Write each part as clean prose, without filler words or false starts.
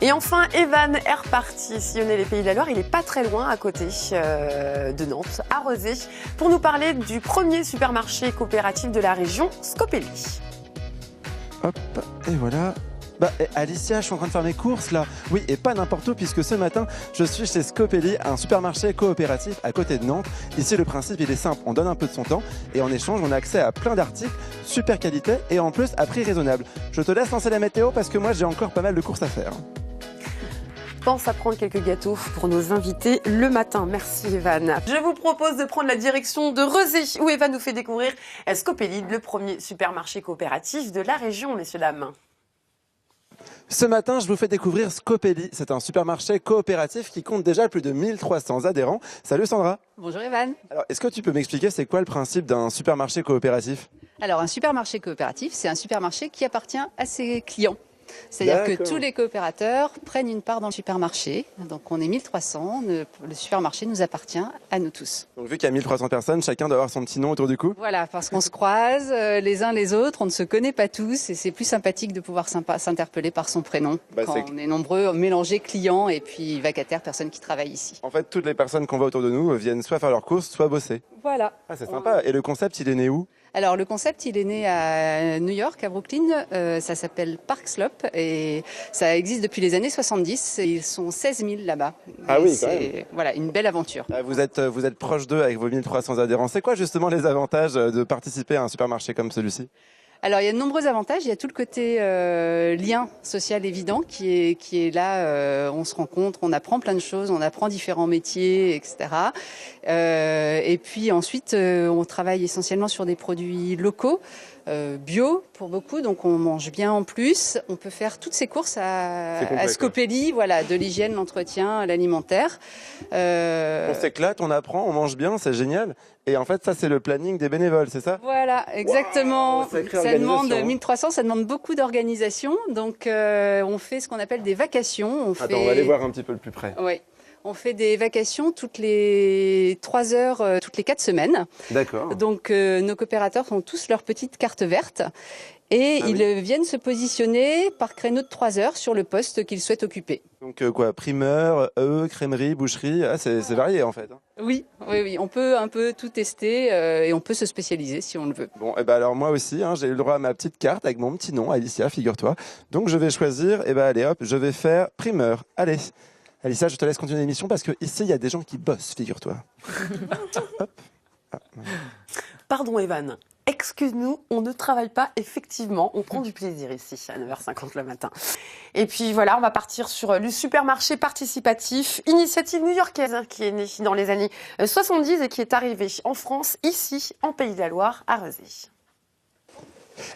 Et enfin, Evan est reparti sillonner les Pays de la Loire. Il n'est pas très loin, à côté de Nantes, à Rezé, pour nous parler du premier supermarché coopératif de la région, Scopelli. Hop, et voilà. Alicia, je suis en train de faire mes courses là. Oui, et pas n'importe où, puisque ce matin, je suis chez Scopelli, un supermarché coopératif à côté de Nantes. Ici, le principe, il est simple. On donne un peu de son temps et en échange, on a accès à plein d'articles, super qualité et en plus à prix raisonnable. Je te laisse lancer la météo parce que moi, j'ai encore pas mal de courses à faire. Pense à prendre quelques gâteaux pour nos invités le matin. Merci Evan. Je vous propose de prendre la direction de Rezé, où Evan nous fait découvrir Scopelli, le premier supermarché coopératif de la région, messieurs, dames. Ce matin, je vous fais découvrir Scopelli. C'est un supermarché coopératif qui compte déjà plus de 1300 adhérents. Salut Sandra. Bonjour Evan. Alors, est-ce que tu peux m'expliquer c'est quoi le principe d'un supermarché coopératif ? Alors, un supermarché coopératif, c'est un supermarché qui appartient à ses clients. C'est-à-dire que tous les coopérateurs prennent une part dans le supermarché. Donc on est 1300, le supermarché nous appartient à nous tous. Donc vu qu'il y a 1300 personnes, chacun doit avoir son petit nom autour du cou ? Voilà, parce qu'on se croise les uns les autres, on ne se connaît pas tous et c'est plus sympathique de pouvoir s'interpeller par son prénom. Quand on est nombreux, mélangés clients et puis vacataires, personnes qui travaillent ici. En fait, toutes les personnes qu'on voit autour de nous viennent soit faire leurs courses, soit bosser. Voilà. Ah, c'est sympa. Et le concept, il est né où ? Alors le concept, il est né à New York, à Brooklyn. Ça s'appelle Park Slope et ça existe depuis les années 70. Ils sont 16 000 là-bas. Ah oui, quand même. Voilà, une belle aventure. Vous êtes proche d'eux avec vos 1300 adhérents. C'est quoi justement les avantages de participer à un supermarché comme celui-ci ? Alors il y a de nombreux avantages, il y a tout le côté lien social évident qui est là, on se rencontre, on apprend plein de choses, on apprend différents métiers, etc. Et puis ensuite on travaille essentiellement sur des produits locaux, bio pour beaucoup, donc on mange bien en plus. On peut faire toutes ces courses à Scopelli, voilà, de l'hygiène, l'entretien, l'alimentaire. On s'éclate, on apprend, on mange bien, c'est génial. Et en fait, ça, c'est le planning des bénévoles, c'est ça ? Voilà, exactement. Wow, ça demande 1300, ça demande beaucoup d'organisation. Donc, on fait ce qu'on appelle des vacations. On va aller voir un petit peu le plus près. Oui. On fait des vacations toutes les 3 heures, toutes les 4 semaines. D'accord. Donc, nos coopérateurs ont tous leur petite carte verte. Et ils viennent se positionner par créneau de 3 heures sur le poste qu'ils souhaitent occuper. Donc quoi, primeur, crèmerie, boucherie, c'est varié en fait. Oui, on peut un peu tout tester et on peut se spécialiser si on le veut. Bon, et alors moi aussi, j'ai eu le droit à ma petite carte avec mon petit nom, Alicia, figure-toi. Donc je vais choisir, allez hop, je vais faire primeur. Allez, Alicia, je te laisse continuer l'émission parce que ici il y a des gens qui bossent, figure-toi. Hop. Ah. Pardon Evan. Excuse-nous, on ne travaille pas, effectivement, on prend du plaisir ici à 9h50 le matin. Et puis voilà, on va partir sur le supermarché participatif, initiative new-yorkaise qui est née dans les années 70 et qui est arrivée en France, ici, en Pays de la Loire, à Rezé.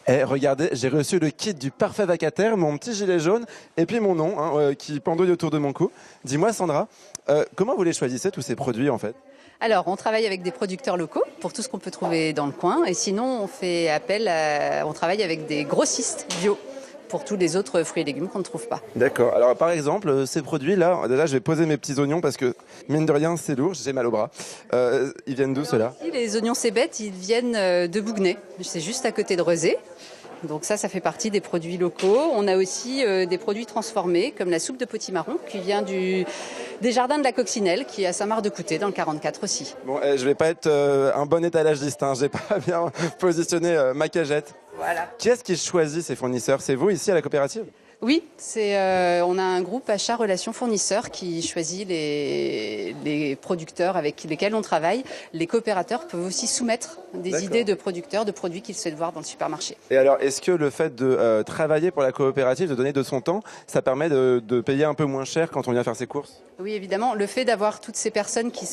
Regardez, j'ai reçu le kit du parfait vacataire, mon petit gilet jaune et puis mon nom qui pendouille autour de mon cou. Dis-moi Sandra, comment vous les choisissez tous ces produits en fait ? Alors, on travaille avec des producteurs locaux pour tout ce qu'on peut trouver dans le coin. Et sinon, on travaille avec des grossistes bio pour tous les autres fruits et légumes qu'on ne trouve pas. D'accord. Alors, par exemple, ces produits-là, déjà, je vais poser mes petits oignons parce que, mine de rien, c'est lourd, j'ai mal au bras. Ils viennent d'où, ceux-là ? Les oignons cébettes, ils viennent de Bouguenais. C'est juste à côté de Rezé. Donc ça fait partie des produits locaux. On a aussi des produits transformés, comme la soupe de potimarron, qui vient des jardins de la Coccinelle, qui est à Saint-Marc-de-Couté, dans le 44 aussi. Bon, je vais pas être un bon étalagiste, j'ai pas bien positionné ma cagette. Voilà. Qui est-ce qui choisit ces fournisseurs ? C'est vous, ici, à la coopérative ? Oui, on a un groupe achat relations fournisseurs qui choisit les producteurs avec lesquels on travaille. Les coopérateurs peuvent aussi soumettre des idées de producteurs, de produits qu'ils souhaitent voir dans le supermarché. Et alors, est-ce que le fait de travailler pour la coopérative, de donner de son temps, ça permet de payer un peu moins cher quand on vient faire ses courses ? Oui, évidemment. Le fait d'avoir toutes ces personnes qui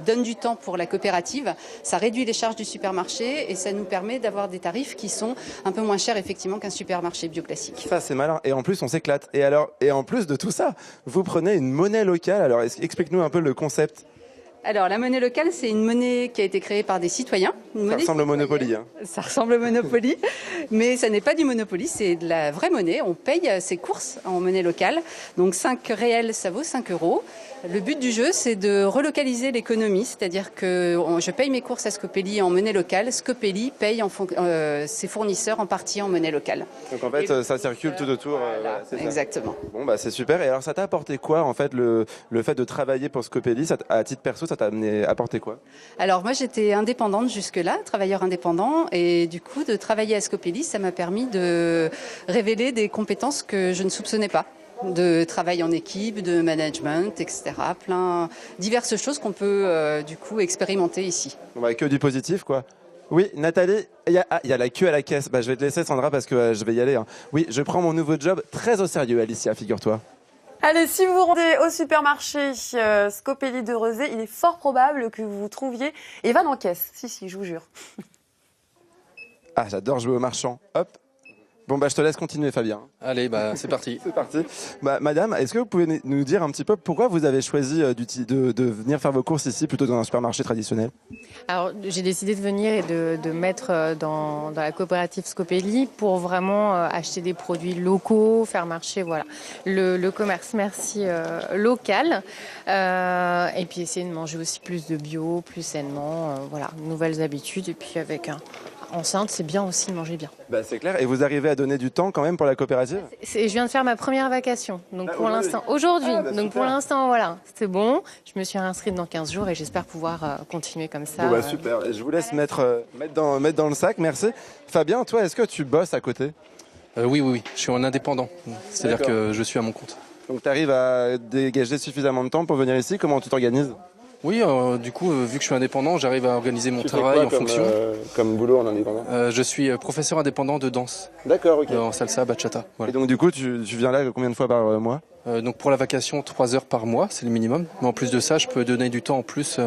donnent du temps pour la coopérative, ça réduit les charges du supermarché et ça nous permet d'avoir des tarifs qui sont un peu moins chers effectivement qu'un supermarché bio classique. Ça, c'est malin. Et en plus, on s'éclate. Et en plus de tout ça, vous prenez une monnaie locale. Alors, explique-nous un peu le concept. Alors, la monnaie locale, c'est une monnaie qui a été créée par des citoyens. Ça ressemble au Monopoly. Hein. Ça ressemble au Monopoly, mais ça n'est pas du Monopoly, c'est de la vraie monnaie. On paye ses courses en monnaie locale. Donc 5 réels, ça vaut 5 euros. Le but du jeu, c'est de relocaliser l'économie, c'est-à-dire que je paye mes courses à Scopely en monnaie locale. Scopely paye ses fournisseurs en partie en monnaie locale. Donc en fait, ça circule tout autour. Voilà, c'est ça. exactement. Bon, bah c'est super. Et alors, ça t'a apporté quoi, en fait, le fait de travailler pour Scopely, à titre perso, ça t'a apporté quoi? Alors moi, j'étais indépendante jusque-là, travailleur indépendant, et du coup, de travailler à Scopely, ça m'a permis de révéler des compétences que je ne soupçonnais pas. De travail en équipe, de management, etc. Diverses choses qu'on peut du coup expérimenter ici. Bon, bah, que du positif, quoi. Oui, Nathalie, il y a la queue à la caisse. Bah, je vais te laisser, Sandra, parce que je vais y aller. Hein. Oui, je prends mon nouveau job très au sérieux, Alicia, figure-toi. Allez, si vous vous rendez au supermarché Scopely de Rezé, il est fort probable que vous trouviez Evan en caisse. Si, je vous jure. Ah, j'adore jouer au marchand. Hop. Bon, bah, je te laisse continuer, Fabien. Allez, bah, c'est parti. C'est parti. Bah, madame, est-ce que vous pouvez nous dire un petit peu pourquoi vous avez choisi de venir faire vos courses ici plutôt que dans un supermarché traditionnel? Alors, j'ai décidé de venir et de mettre dans la coopérative Scopely pour vraiment acheter des produits locaux, faire marcher voilà, le commerce merci local et puis essayer de manger aussi plus de bio, plus sainement, voilà, nouvelles habitudes et puis avec enceinte, c'est bien aussi de manger bien. Bah, c'est clair. Et vous arrivez à donner du temps quand même pour la coopérative? Je viens de faire ma première vacation, donc pour l'instant, aujourd'hui. Donc pour l'instant, voilà, c'est bon. Je me suis réinscrite dans 15 jours et j'espère pouvoir continuer comme ça. Bon, bah, super. Et je vous laisse mettre dans le sac, merci. Fabien, toi, est-ce que tu bosses à côté? Oui. Je suis en indépendant. C'est-à-dire D'accord. que je suis à mon compte. Donc tu arrives à dégager suffisamment de temps pour venir ici? Comment tu t'organises? Oui, du coup, vu que je suis indépendant, j'arrive à organiser mon travail en fonction. Comme boulot en indépendant? Je suis professeur indépendant de danse. D'accord, ok. En salsa, bachata. Voilà. Et donc du coup, tu viens là combien de fois par mois? Donc pour la vacation, 3 heures par mois, c'est le minimum. Mais en plus de ça, je peux donner du temps en plus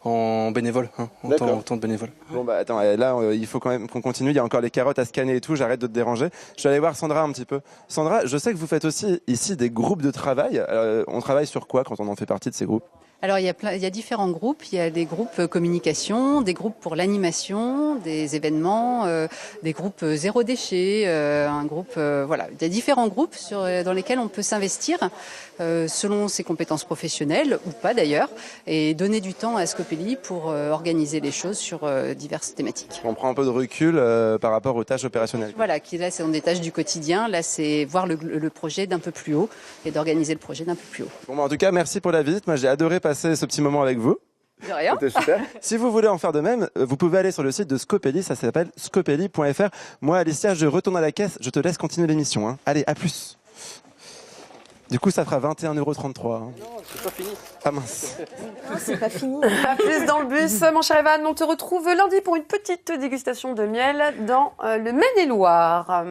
en bénévole, en temps de bénévole. Bon bah attends, là il faut quand même qu'on continue, il y a encore les carottes à scanner et tout, j'arrête de te déranger. Je vais aller voir Sandra un petit peu. Sandra, je sais que vous faites aussi ici des groupes de travail. On travaille sur quoi quand on en fait partie de ces groupes? Alors il y a différents groupes. Il y a des groupes communication, des groupes pour l'animation, des événements, des groupes zéro déchet, un groupe voilà. Il y a différents groupes dans lesquels on peut s'investir selon ses compétences professionnelles ou pas d'ailleurs, et donner du temps à Scopely pour organiser les choses sur diverses thématiques. On prend un peu de recul par rapport aux tâches opérationnelles. Voilà, qui là c'est dans des tâches du quotidien. Là c'est voir le projet d'un peu plus haut et d'organiser le projet d'un peu plus haut. Bon bah, en tout cas, merci pour la visite. Moi j'ai adoré passer ce petit moment avec vous. De rien. C'était super. Si vous voulez en faire de même, vous pouvez aller sur le site de Scopely, ça s'appelle scopely.fr. Moi, Alicia, je retourne à la caisse, je te laisse continuer l'émission. Hein. Allez, à plus. Du coup, ça fera 21,33 €. Hein. Non, c'est pas fini. Ah mince. Non, c'est pas fini. À plus dans le bus, mon cher Evan. On te retrouve lundi pour une petite dégustation de miel dans le Maine-et-Loire.